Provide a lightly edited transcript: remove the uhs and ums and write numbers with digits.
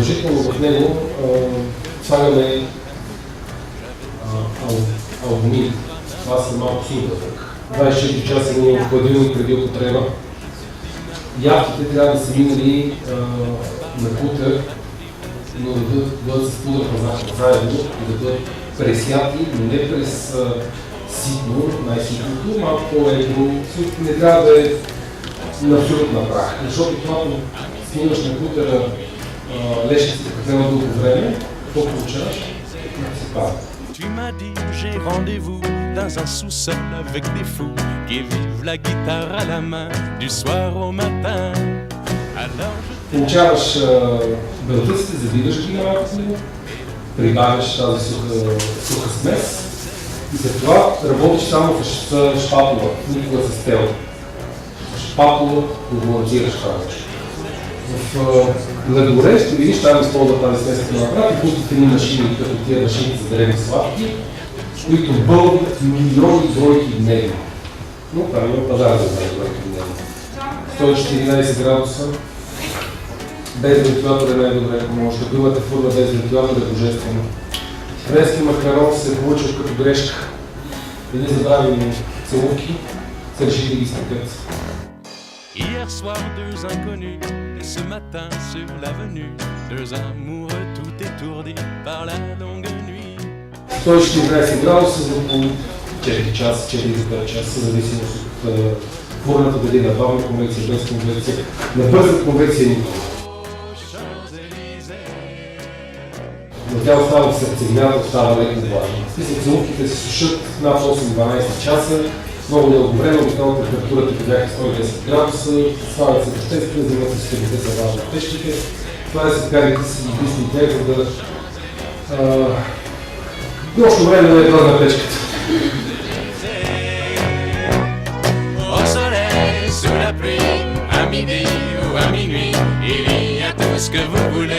задължително в него слагаме албумин. Това са малко синтък. 24 часа ни в хладилник преди употреба. Ягодите трябва да са минали на кутер, но да бъдат с пудър на захар заедно и да бъдат пресяти, но не през ситно, най-ситното, малко по-едро. Не трябва да е на абсолютна прах, защото когато снимаш на кутера лешниците по дълго време, какво получаваш? Се пада. Tu m'as dit j'ai rendez-vous dans un sous-sol avec des fous qui vivent la guitare à la main du soir au matin. Получаваш белтъците, забиваш ги малко, прибавяш тази суха смес и след това работиш само с шпатула, никога с тел. С шпатула го монтираш това нещо. В Ледогоре ще видиш, там използва тази смес да направи, пускате ни машини, като тия машини за древни сладки, които бълват милиони бройки дневно. Но там има пазар за бройки дневно. 114 градуса, без вентилатор е най-добре, ако можете. Бивате фурна без вентилатор е божествено. Френски макарон се е получил като грешка. И не забравим целувки, се реши да ги изпекат. Hier soir, deux inconnus, et ce matin sur l'avenue, deux amoureux tout étourdis par la longue nuit. 114 градуса за около 4 часа, 4-5 часа, зависимост от фурната дали на бавна конвекция, без конвекция, на бърза конвекция никога. Но тя остава в сърцевината, остава леко влажна. Целувките се сушат над 8-12 часа, много дълго време, обикновено температурата бяха 110 градуса, стават се тестове, взимат се стебите за важни пещите. Това е след карите си измислите, за да дошло време да е празна печката. À midi ou à minuit, il y a tout ce que vous voulez.